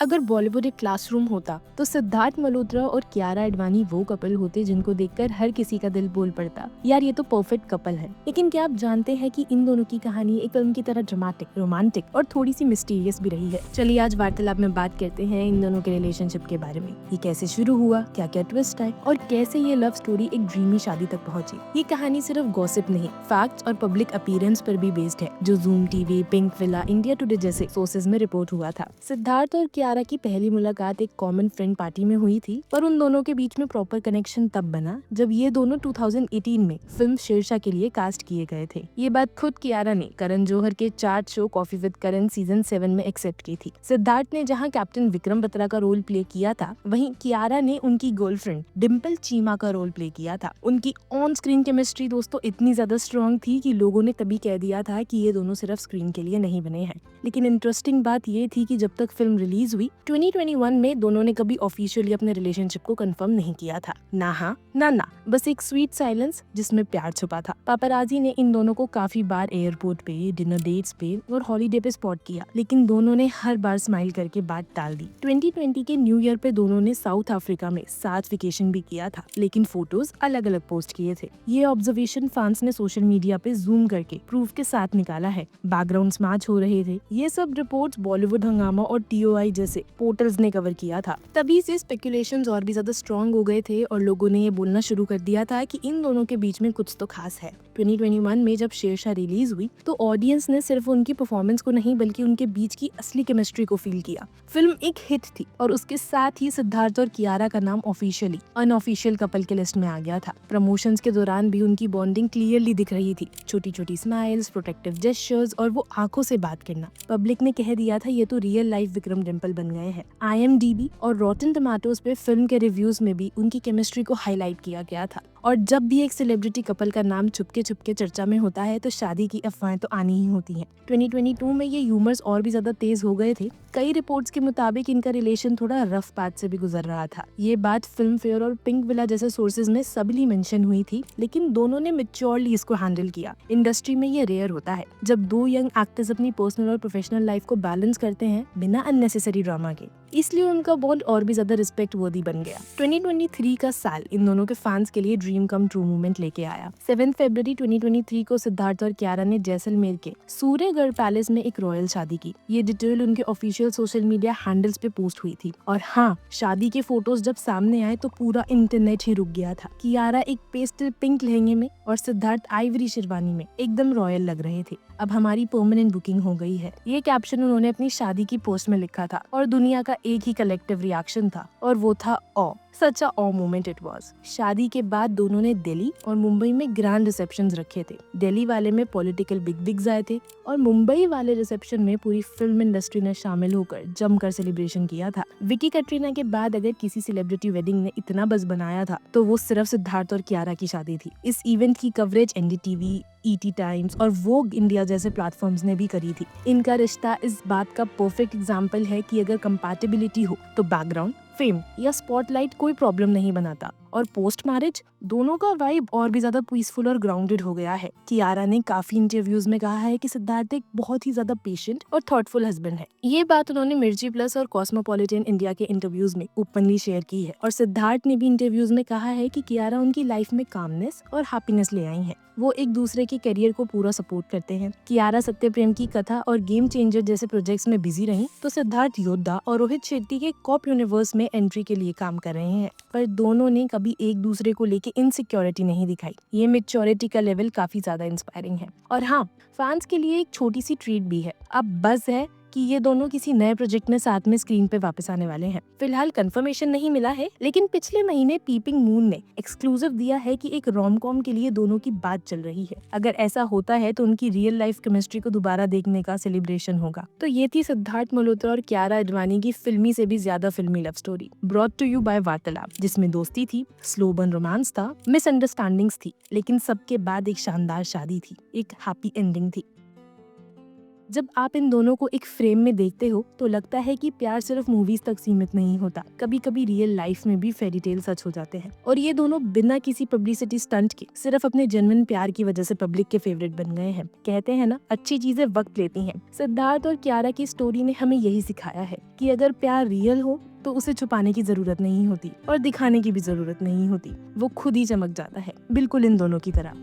अगर बॉलीवुड एक क्लासरूम होता तो सिद्धार्थ मल्होत्रा और कियारा आडवाणी वो कपल होते जिनको देखकर हर किसी का दिल बोल पड़ता, यार ये तो परफेक्ट कपल है। लेकिन क्या आप जानते हैं कि इन दोनों की कहानी एक फिल्म की तरह ड्रामेटिक, रोमांटिक और थोड़ी सी मिस्टीरियस भी रही है। चलिए आज वार्तालाप में बात करते हैं इन दोनों के रिलेशनशिप के बारे में। ये कैसे शुरू हुआ, क्या क्या ट्विस्ट आए और कैसे ये लव स्टोरी एक ड्रीमी शादी तक पहुंची। ये कहानी सिर्फ गॉसिप नहीं, फैक्ट्स और पब्लिक अपीयरेंस पर भी बेस्ड है, जो zoom TV, pink villa, India today जैसे सोर्सेज में रिपोर्ट हुआ था। सिद्धार्थ और कियारा की पहली मुलाकात एक कॉमन फ्रेंड पार्टी में हुई थी, पर उन दोनों के बीच में प्रॉपर कनेक्शन तब बना जब ये दोनों 2018 में फिल्म शेरशाह के लिए कास्ट किए गए थे। ये बात खुद कियारा ने करण जौहर के chart show coffee with Karan season 7 में एक्सेप्ट की थी। सिद्धार्थ ने जहां कैप्टन विक्रम बत्रा का रोल प्ले किया था, वहीं कियारा ने उनकी गर्लफ्रेंड डिम्पल चीमा का रोल प्ले किया था। उनकी ऑन स्क्रीन केमिस्ट्री दोस्तों इतनी ज्यादा स्ट्रॉन्ग थी कि लोगों ने तभी कह दिया था कि ये दोनों सिर्फ स्क्रीन के लिए नहीं बने हैं। लेकिन इंटरेस्टिंग बात ये थी कि जब तक फिल्म रिलीज हुई 2021 में दोनों ने कभी ऑफिशियली अपने रिलेशनशिप को कंफर्म नहीं किया था। ना हाँ ना, बस एक स्वीट साइलेंस जिसमें प्यार छुपा था। पापराजी ने इन दोनों को काफी बार एयरपोर्ट पे, डिनर डेट्स पे और हॉलीडे पे स्पॉट किया, लेकिन दोनों ने हर बार स्माइल करके बात टाल दी। 2020 के न्यू ईयर पे दोनों ने साउथ अफ्रीका में साथ वेकेशन भी किया था, लेकिन फोटोज अलग अलग पोस्ट किए थे। ये ऑब्जर्वेशन फैंस ने सोशल मीडिया पे जूम करके प्रूफ के साथ निकाला है। बैकग्राउंड्स मैच हो रहे थे। ये सब रिपोर्ट्स बॉलीवुड हंगामा और TOI जैसे पोर्टल्स ने कवर किया था। तभी से स्पेकुलेशंस और भी ज्यादा स्ट्रॉन्ग हो गए थे और लोगों ने ये बोलना शुरू कर दिया था कि इन दोनों के बीच में कुछ तो खास है। 2021 में जब शेरशाह रिलीज हुई तो ऑडियंस ने सिर्फ उनकी परफॉर्मेंस को नहीं बल्कि उनके बीच की असली केमिस्ट्री को फील किया। फिल्म एक हिट थी और उसके साथ ही सिद्धार्थ और कियारा का नाम ऑफिशियली अनऑफिशियल कपल के लिस्ट में आ गया था। प्रमोशंस के दौरान भी उनकी बॉन्डिंग क्लियरली दिख रही थी। छोटी छोटी स्माइल्स, प्रोटेक्टिव जेस्चर्स और वो आंखों से बात करना। पब्लिक ने कह दिया था ये तो रियल लाइफ विक्रम डिम्पल बन गए हैं। IMDb और रॉटन टमाटोज पे फिल्म के रिव्यूज में भी उनकी केमिस्ट्री को हाईलाइट किया गया था। और जब भी एक सेलिब्रिटी कपल का नाम चुपके चुपके चर्चा में होता है तो शादी की अफवाहें तो आनी ही होती हैं। 2022 में ये ह्यूमर्स और भी ज्यादा तेज हो गए थे। कई रिपोर्ट्स के मुताबिक इनका रिलेशन थोड़ा रफ पाथ से भी गुजर रहा था। ये बात फिल्म फेयर और पिंक विला जैसे सोर्सेज में सबली मेंशन हुई थी, लेकिन दोनों ने मैच्योरली इसको हैंडल किया। इंडस्ट्री में ये रेयर होता है जब दो यंग एक्टर्स अपनी पर्सनल और प्रोफेशनल लाइफ को बैलेंस करते हैं बिना अननेसेसरी ड्रामा के, इसलिए उनका बॉन्ड और भी ज्यादा रिस्पेक्ट वर्दी बन गया। 2023 का साल इन दोनों के फैंस के लिए ड्रीम कम ट्रू मूवमेंट लेके आया। 7 फरवरी 2023 को सिद्धार्थ और कियारा ने जैसलमेर के सूर्यगढ़ पैलेस में एक रॉयल शादी की। ये डिटेल उनके ऑफिशियल सोशल मीडिया हैंडल्स पे पोस्ट हुई थी। और हाँ, शादी के फोटोज जब सामने आए तो पूरा इंटरनेट ही रुक गया था। कियारा एक पेस्टल पिंक लहंगे में और सिद्धार्थ आइवरी शेरवानी में एकदम रॉयल लग रहे थे। अब हमारी परमानेंट बुकिंग हो गई है, ये कैप्शन उन्होंने अपनी शादी की पोस्ट में लिखा था और दुनिया का एक ही कलेक्टिव रिएक्शन था और वो था ऑ। सच अ ऑ मोमेंट इट वाज। शादी के बाद दोनों ने दिल्ली और मुंबई में ग्रैंड रिसेप्शंस रखे थे। दिल्ली वाले में पॉलिटिकल बिग बिग्स आए थे और मुंबई वाले रिसेप्शन में पूरी फिल्म इंडस्ट्री ने शामिल होकर जमकर सेलिब्रेशन किया था। विकी कटरीना के बाद अगर किसी सेलिब्रिटी वेडिंग ने इतना बज़ बनाया था तो वो सिर्फ सिद्धार्थ और कियारा की शादी थी। इस इवेंट की कवरेज NDTV, ET टाइम्स और वोग इंडिया जैसे प्लेटफॉर्म्स ने भी करी थी। इनका रिश्ता इस बात का परफेक्ट एग्जाम्पल है कि अगर कंपैटिबिलिटी हो तो बैकग्राउंड, फेम या स्पॉटलाइट कोई प्रॉब्लम नहीं बनाता। और पोस्ट मैरिज दोनों का वाइब और भी ज्यादा पीसफुल और ग्राउंडेड हो गया है। कियारा ने काफी इंटरव्यूज में कहा है कि सिद्धार्थ एक बहुत ही ज्यादा पेशेंट और थॉटफुल हस्बैंड है। ये बात उन्होंने मिर्ची प्लस और कॉस्मोपॉलिटन इंडिया के इंटरव्यूज में ओपनली शेयर की है। और सिद्धार्थ ने भी इंटरव्यूज में कहा है कि कियारा उनकी लाइफ में कामनेस और हैप्पीनेस ले आई है। वो एक दूसरे के करियर को पूरा सपोर्ट करते हैं। कियारा सत्य प्रेम की कथा और गेम चेंजर जैसे प्रोजेक्ट्स में बिजी रही तो सिद्धार्थ योद्धा और रोहित शेट्टी के कॉप यूनिवर्स में एंट्री के लिए काम कर रहे हैं। पर दोनों ने कभी एक दूसरे को लेके इनसिक्योरिटी नहीं दिखाई। ये मैच्योरिटी का लेवल काफी ज्यादा इंस्पायरिंग है। और हाँ, फैंस के लिए एक छोटी सी ट्रीट भी है। अब बस है कि ये दोनों किसी नए प्रोजेक्ट में साथ में स्क्रीन पे वापस आने वाले हैं। फिलहाल कंफर्मेशन नहीं मिला है, लेकिन पिछले महीने पीपिंग मून ने एक्सक्लूसिव दिया है कि एक रोम-कॉम के लिए दोनों की बात चल रही है। अगर ऐसा होता है तो उनकी रियल लाइफ केमिस्ट्री को दोबारा देखने का सेलिब्रेशन होगा। तो ये थी सिद्धार्थ मल्होत्रा और कियारा आडवाणी की फिल्मी से भी ज्यादा फिल्मी love story, brought to you by वार्तालाप, जिसमें दोस्ती थी, स्लो बर्न रोमांस था, मिसअंडरस्टैंडिंग्स थी, लेकिन सबके बाद एक शानदार शादी थी, एक हैप्पी एंडिंग थी। जब आप इन दोनों को एक फ्रेम में देखते हो तो लगता है कि प्यार सिर्फ मूवीज तक सीमित नहीं होता, कभी कभी रियल लाइफ में भी फेरी टेल सच हो जाते हैं। और ये दोनों बिना किसी पब्लिसिटी स्टंट के सिर्फ अपने जेन्युइन प्यार की वजह से पब्लिक के फेवरेट बन गए हैं। कहते हैं ना, अच्छी चीजें वक्त लेती हैं। सिद्धार्थ और कियारा की स्टोरी ने हमें यही सिखाया है कि अगर प्यार रियल हो तो उसे छुपाने की जरूरत नहीं होती और दिखाने की भी जरूरत नहीं होती, वो खुद ही चमक जाता है, बिल्कुल इन दोनों की तरह।